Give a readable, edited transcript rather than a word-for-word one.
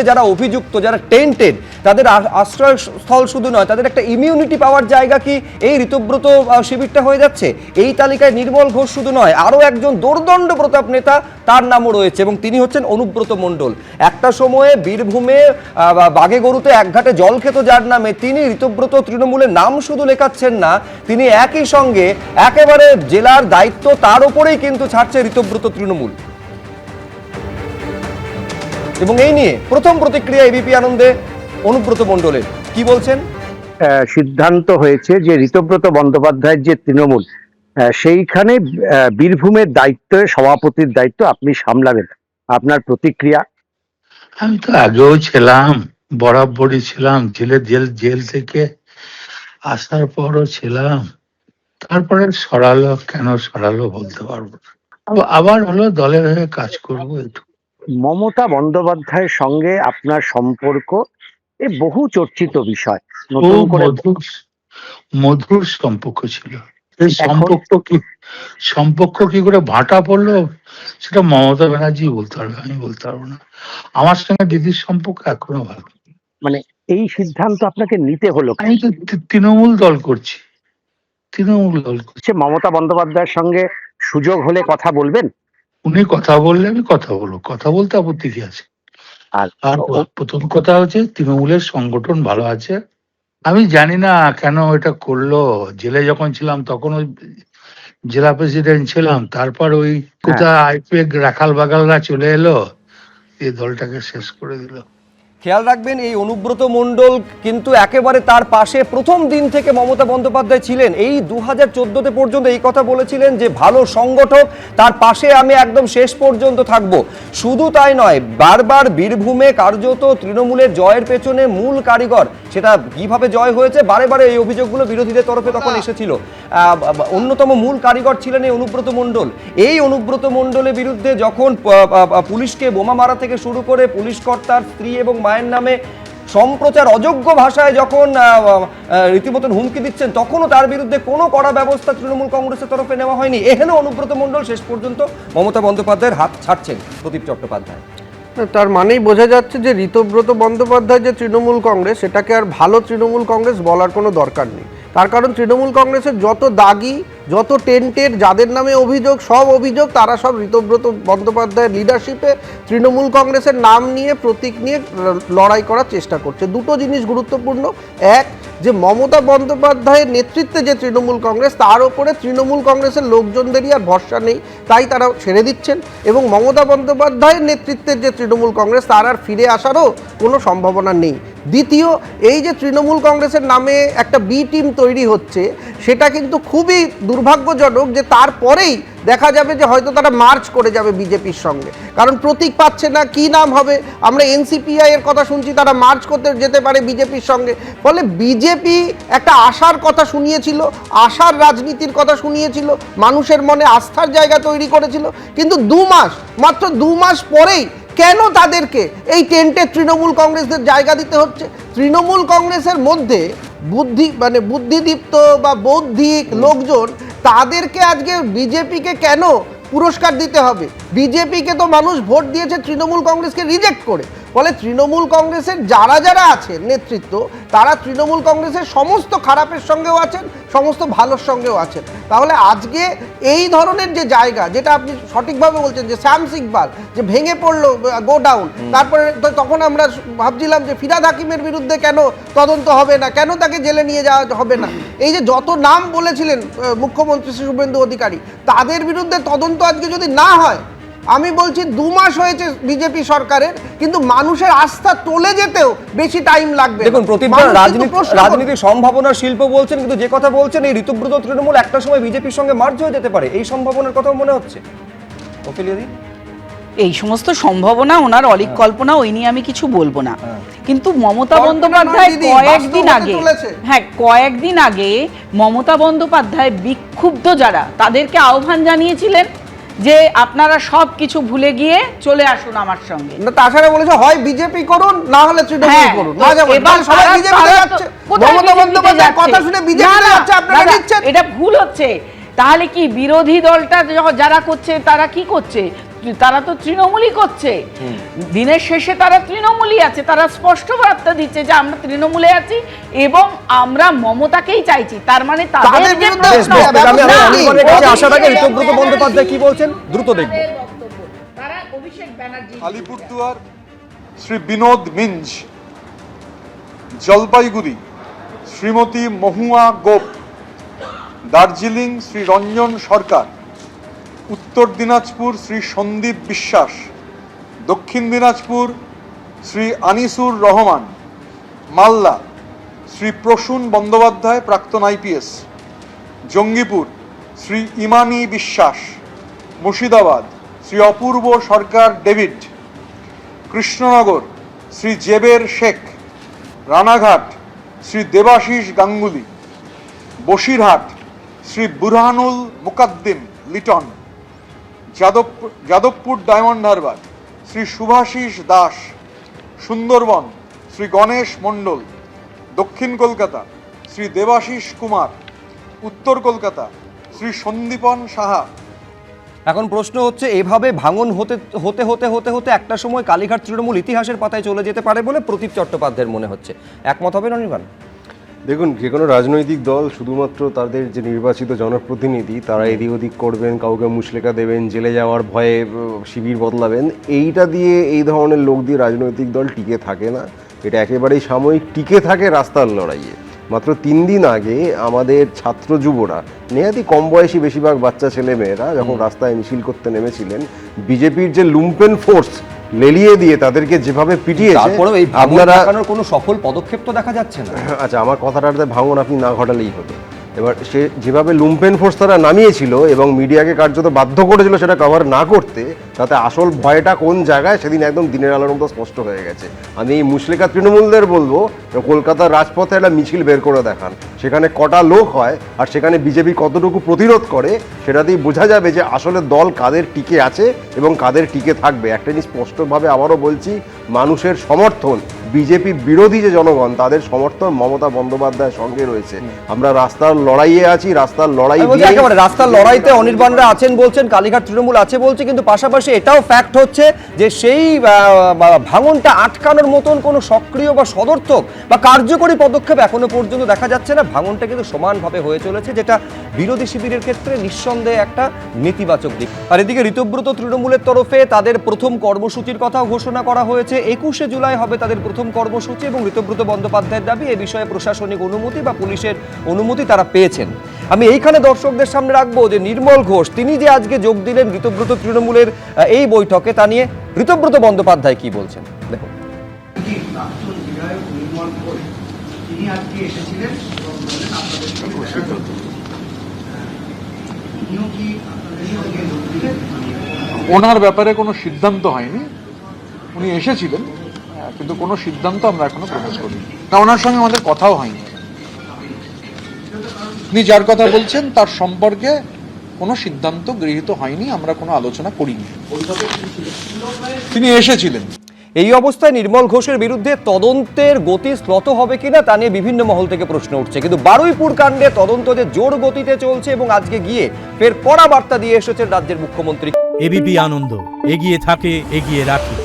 যারা অভিযুক্ত, যারা টেন্টেড, তাদের আশ্রয়স্থল শুধু নয়, তাদের একটা ইমিউনিটি পাওয়ার জায়গা কি এই ঋতব্রত শিবিরটা হয়ে যাচ্ছে? এই তালিকায় নির্মল ঘোষ শুধু নয়, আরও একজন দোর্দণ্ড প্রতাপ নেতা, তার নামও রয়েছে, এবং তিনি হচ্ছেন অনুব্রত মণ্ডল। একটা সময়ে বীরভূমে বাঘে গরুতে একঘাটে জল খেত যার নামে, তিনি ঋতব্রত তৃণমূলের নাম শুধু লেখাচ্ছেন না, তিনি একই সঙ্গে একেবারে জেলার দায়িত্ব তার উপরেই কিন্তু ছাড়ছে ঋতব্রত তৃণমূল। এবং এই নিয়ে প্রথম প্রতিক্রিয়া এবিপি আনন্দে অনুব্রত মণ্ডলের, কি বলছেন? সিদ্ধান্ত হয়েছে যে ঋতব্রত বন্দ্যোপাধ্যায়ের যে তৃণমূল, সেইখানে বীরভূমের দায়িত্ব, সভাপতির দায়িত্ব আপনি সামলাবেন। আপনার প্রতিক্রিয়া? আমি তো আগেও ছিলাম, বরাবরই ছিলাম, জেল থেকে আসার পরও ছিলাম। তারপরে সরালো, কেন সরালো বলতে পারবো না। আবার হলো দলের হয়ে কাজ করবো। একটু মমতা বন্দ্যোপাধ্যায়ের সঙ্গে আপনার সম্পর্ক এ বহু চর্চিত বিষয়, নতুন করে মধুর সম্পর্ক ছিল। এই সম্পর্ক কি করে ভাটা পড়লো সেটা মমতা ব্যানার্জি বলতে পারবে, আমি বলতে পারবো না। আমার সঙ্গে দিদির সম্পর্ক এখনো ভালো। মানে এই সিদ্ধান্ত আপনাকে নিতে হলো? আমি তো তৃণমূল দল করছি। মমতা বন্দ্যোপাধ্যায়ের সঙ্গে সুযোগ হলে কথা বলবেন? উনি কথা বললে আমি কথা বলবো, কথা বলতে আপত্তি কি আছে? আর প্রথম কথা হচ্ছে তৃণমূলের সংগঠন ভালো আছে। আমি জানি না কেন এটা করলো। জেলে যখন ছিলাম তখন ওই জেলা প্রেসিডেন্ট ছিলাম, তারপর ওই কোথায় আইপিএক রাখাল বাগালরা চলে এলো, এই দলটাকে শেষ করে দিল। খেয়াল রাখবেন, এই অনুব্রত মণ্ডল কিন্তু একেবারে তার পাশে প্রথম দিন থেকে মমতা বন্দ্যোপাধ্যায় ছিলেন। এই 2014 পর্যন্ত এই কথা বলেছিলেন যে ভালো সংগঠক, তার পাশে আমি একদম শেষ পর্যন্ত থাকব। শুধু তাই নয়, বারবার বীরভূমে কার্যত তৃণমূলের জয়ের পেছনে মূল কারিগর, সেটা কিভাবে জয় হয়েছে বারে বারে এই অভিযোগগুলো বিরোধীদের তরফে তখন এসেছিল, অন্যতম মূল কারিগর ছিলেন এই অনুব্রত মণ্ডল। এই অনুব্রত মণ্ডলের বিরুদ্ধে যখন পুলিশকে বোমা মারা থেকে শুরু করে পুলিশ কর্তার স্ত্রী এবং মায়ের নামে সম্প্রচার অযোগ্য ভাষায় যখন রীতিমতন হুমকি দিচ্ছেন, তখনও তার বিরুদ্ধে কোনো কড়া ব্যবস্থা তৃণমূল কংগ্রেসের তরফে নেওয়া হয়নি। এখানে অনুব্রত মণ্ডল শেষ পর্যন্ত মমতা বন্দ্যোপাধ্যায়ের হাত ছাড়ছেন প্রদীপ চট্টোপাধ্যায়। তার মানেই বোঝা যাচ্ছে যে ঋতব্রত বন্দ্যোপাধ্যায় যে তৃণমূল কংগ্রেস, সেটাকে আর ভালো তৃণমূল কংগ্রেস বলার কোনো দরকার নেই। তার কারণ তৃণমূল কংগ্রেসের যত দাগি, যত টেন্টেড, যাদের নামে অভিযোগ, সব অভিযোগ তারা সব ঋতব্রত বন্দ্যোপাধ্যায়ের লিডারশিপে তৃণমূল কংগ্রেসের নাম নিয়ে, প্রতীক নিয়ে লড়াই করার চেষ্টা করছে। দুটো জিনিস গুরুত্বপূর্ণ। এক, যে মমতা বন্দ্যোপাধ্যায়ের নেতৃত্বে যে তৃণমূল কংগ্রেস, তার ওপরে তৃণমূল কংগ্রেসের লোকজনদেরই আর ভরসা নেই, তাই তারা ছেড়ে দিচ্ছেন। এবং মমতা বন্দ্যোপাধ্যায়ের নেতৃত্বের যে তৃণমূল কংগ্রেস, তার আর ফিরে আসারও কোনো সম্ভাবনা নেই। দ্বিতীয়, এই যে তৃণমূল কংগ্রেসের নামে একটা বি টিম তৈরি হচ্ছে, সেটা কিন্তু খুবই দুর্ভাগ্যজনক যে তারপরেই দেখা যাবে যে হয়তো তারা মার্চ করে যাবে বিজেপির সঙ্গে, কারণ প্রতীক পাচ্ছে না, কি নাম হবে। আমরা এনসিপিআই এর কথা শুনছি, তারা মার্চ করতে যেতে পারে বিজেপির সঙ্গে। ফলে বিজেপি একটা আশার কথা শুনিয়েছিল, আশার রাজনীতির কথা শুনিয়েছিল, মানুষের মনে আস্থার জায়গা তৈরি করেছিল, কিন্তু মাত্র 2 মাস পরেই কেন তাদেরকে এই টেন্টেড তৃণমূল কংগ্রেসদের জায়গা দিতে হচ্ছে? তৃণমূল কংগ্রেসের মধ্যে বুদ্ধিদীপ্ত বা বৌদ্ধিক লোকজন, তাদেরকে আজকে বিজেপিকে কেন পুরস্কার দিতে হবে? বিজেপিকে তো মানুষ ভোট দিয়েছে তৃণমূল কংগ্রেসকে রিজেক্ট করে। ফলে তৃণমূল কংগ্রেসের যারা আছেন নেতৃত্ব, তারা তৃণমূল কংগ্রেসের সমস্ত খারাপের সঙ্গেও আছেন, সমস্ত ভালোর সঙ্গেও আছেন। তাহলে আজকে এই ধরনের যে জায়গা, যেটা আপনি সঠিকভাবে বলছেন যে শ্যাম সিকবাল যে ভেঙে পড়লো, গো ডাউন, তারপরে তখন আমরা ভাবছিলাম যে ফিরহাদ হাকিমের বিরুদ্ধে কেন তদন্ত হবে না, কেন তাকে জেলে নিয়ে যাওয়া হবে না। এই যে যত নাম বলেছিলেন মুখ্যমন্ত্রী শুভেন্দু অধিকারী, তাদের বিরুদ্ধে তদন্ত আজকে যদি না হয়, আমি বলছি 2 মাস হয়েছে বিজেপি সরকারের, কিন্তু মানুষের আস্থা চলে যেতেও বেশি টাইম লাগবে। দেখুন, রাজনীতির সম্ভাবনার শিল্প বলছেন, কিন্তু যে কথা বলছেন এই ঋতব্রত তৃণমূল একটা সময় বিজেপির সঙ্গে মার্জ হয়ে যেতে পারে, এই সম্ভাবনার কথা মনে হচ্ছে? এই সমস্ত সম্ভাবনা ওনার অলিক কল্পনা, ওই নিয়ে আমি কিছু বলবো না। কিন্তু মমতা বন্দ্যোপাধ্যায় কয়েকদিন আগে মমতা বন্দ্যোপাধ্যায় বিক্ষুব্ধ যারা, তাদেরকে আহ্বান জানিয়েছিলেন যে আপনারা সব কিছু ভুলে গিয়ে চলে আসুন আমার সঙ্গে। তাছাড়া বলেছে হয় বিজেপি করুন, না হলে তৃণমূল করুন। এবার সবাই বিজেপিতে যাচ্ছে, মমতা বন্দ্যোপাধ্যায়ের কথা শুনে বিজেপিতে যাচ্ছে, আপনারা দিচ্ছেন। এটা ভুল হচ্ছে। তাহলে কি বিরোধী দলটা যারা করছে তারা কি করছে? তারা তো তৃণমূলই করছে, দিনের শেষে তারা তৃণমূলই আছে, তারা স্পষ্ট বার্তা দিচ্ছে যে আমরা তৃণমূলে আছি এবং আমরা মমতাকেই চাইছি। তার মানে তাদের যে বেশ, বেশ, আমি অনির্বাণের কাছে আসার আগে ঋতব্রত বন্দ্যোপাধ্যায় কি বলছেন দ্রুত দেখব। তারা অভিষেক ব্যানার্জি, আলিপুরদুয়ার শ্রী বিনোদ মিঞ্জ, জলপাইগুড়ি শ্রীমতী মহুয়া গোপ, দার্জিলিং শ্রী রঞ্জন সরকার, উত্তর দিনাজপুর শ্রী সন্দীপ বিশ্বাস, দক্ষিণ দিনাজপুর শ্রী আনিসুর রহমান, মালদা শ্রী প্রসূন বন্দ্যোপাধ্যায় প্রাক্তন আইপিএস, জঙ্গিপুর শ্রী ইমানি বিশ্বাস, মুর্শিদাবাদ শ্রী অপূর্ব সরকার ডেভিড, কৃষ্ণনগর শ্রী জেবের শেখ, রানাঘাট শ্রী দেবাশিস গাঙ্গুলি, বসিরহাট শ্রী বুরহানুল মুকাদ্দিম লিটন, যাদবপুর ডায়মন্ড হারবার শ্রী শুভাশিস দাস, সুন্দরবন শ্রী গণেশ মণ্ডল, দক্ষিণ কলকাতা শ্রী দেবাশিস কুমার, উত্তর কলকাতা শ্রী সন্দীপন সাহা। এখন প্রশ্ন হচ্ছে, এভাবে ভাঙন হতে হতে হতে হতে হতে একটা সময় কালীঘাট তৃণমূল ইতিহাসের পাতায় চলে যেতে পারে বলে প্রদীপ চট্টোপাধ্যায়ের মনে হচ্ছে, একমত হবেন অনির্বাণ? দেখুন, যে কোনো রাজনৈতিক দল শুধুমাত্র তাদের যে নির্বাচিত জনপ্রতিনিধি তারা এদিক ওদিক করবেন, কাউকে মুচলেকা দেবেন, জেলে যাওয়ার ভয়ে শিবির বদলাবেন, এইটা দিয়ে এই ধরনের লোক দিয়ে রাজনৈতিক দল টিকে থাকে না। এটা একেবারেই সাময়িক, টিকে থাকে রাস্তার লড়াইয়ে। মাত্র 3 দিন আগে আমাদের ছাত্র যুবরা, নেহাতি কম বয়সী বেশিরভাগ বাচ্চা ছেলে মেয়েরা যখন রাস্তায় মিছিল করতে নেমেছিলেন, বিজেপির যে লুম্পেন ফোর্স লেলিয়ে দিয়ে তাদেরকে যেভাবে পিটিয়েছে, তারপরেও এই আপনারা কোনো সফল পদক্ষেপ তো দেখা যাচ্ছে না। আচ্ছা, আমার কথাটাতে ভাঙন আপনি না ঘটালেই হতো। এবার সে যেভাবে লুম্পেন ফোর্স তারা নামিয়েছিল এবং মিডিয়াকে কার্যত বাধ্য করেছিল সেটা কভার না করতে, তাতে আসল ভয়টা কোন জায়গায় সেদিন একদম দিনের আলোর মতো স্পষ্ট হয়ে গেছে। আমি এই মুচলেকা তৃণমূলদের বলবো, কলকাতার রাজপথে একটা মিছিল বের করে দেখান, সেখানে কটা লোক হয় আর সেখানে বিজেপি কতটুকু প্রতিরোধ করে, সেটাতেই বোঝা যাবে যে আসলে দল কাদের টিকে আছে এবং কাদের টিকে থাকবে। একটা জিনিস স্পষ্টভাবে আবারও বলছি, মানুষের সমর্থন, বিজেপি বিরোধী যে জনগণ তাদের সমর্থন মমতা বন্দ্যোপাধ্যায়ের সঙ্গে রয়েছে। আমরা রাস্তার লড়াইয়ে আছি, রাস্তার লড়াই একেবারে রাস্তার লড়াইতে অনির্বাণরা আছেন বলছেন, কালীঘাট তৃণমূল আছে বলছে, কিন্তু পাশাপাশি এটাও ফ্যাক্ট হচ্ছে যে সেই ভাঙনটা আটকানোর মতন কোনো সক্রিয় বা সদর্থক বা কার্যকরী পদক্ষেপ এখনো পর্যন্ত দেখা যাচ্ছে না। ভাঙনটা কিন্তু সমানভাবে হয়ে চলেছে, যেটা বিরোধী শিবিরের ক্ষেত্রে নিঃসন্দেহে একটা নেতিবাচক দিক। আর এদিকে ঋতব্রত তৃণমূলের তরফে তাদের প্রথম কর্মসূচির কথাও ঘোষণা করা হয়েছে। 21শে জুলাই হবে তাদের প্রথম কর্মসূচি এবং ঋতব্রত বন্দ্যোপাধ্যায়ের দাবি এ বিষয়ে প্রশাসনিক অনুমতি বা পুলিশের অনুমতি তারা পেয়েছেন। আমি এইখানে দর্শকদের সামনে রাখবো যে নির্মল ঘোষ তিনি যে আজকে যোগ দিলেন ঋতব্রত তৃণমূলের এই বৈঠকে, তা নিয়ে ঋতব্রত বন্দ্যোপাধ্যায় কি বলছেন দেখুন। ওনার ব্যাপারে কোনো সিদ্ধান্ত হয়নি, উনি এসেছিলেন, কিন্তু কোনো সিদ্ধান্ত আমরা এখনো প্রকাশ করিনি না, ওনার সঙ্গে আমাদের কথাও হয়নি। উনি যার কথা বলছেন তার সম্পর্কে কোনো সিদ্ধান্ত গৃহীত হয়নি, আমরা কোনো আলোচনা করিনি। তিনি এসেছিলেন। এই অবস্থায় নির্মল ঘোষের বিরুদ্ধে তদন্তের গতি শ্লথ হবে কিনা তা নিয়ে বিভিন্ন মহল থেকে প্রশ্ন উঠছে, কিন্তু বারুইপুর কাণ্ডে তদন্ত যে জোর গতিতে চলছে এবং আজকে গিয়ে ফের কড়া বার্তা দিয়ে এসেছেন রাজ্যের মুখ্যমন্ত্রী। এবিপি আনন্দ, এগিয়ে থাকে, এগিয়ে রাখে।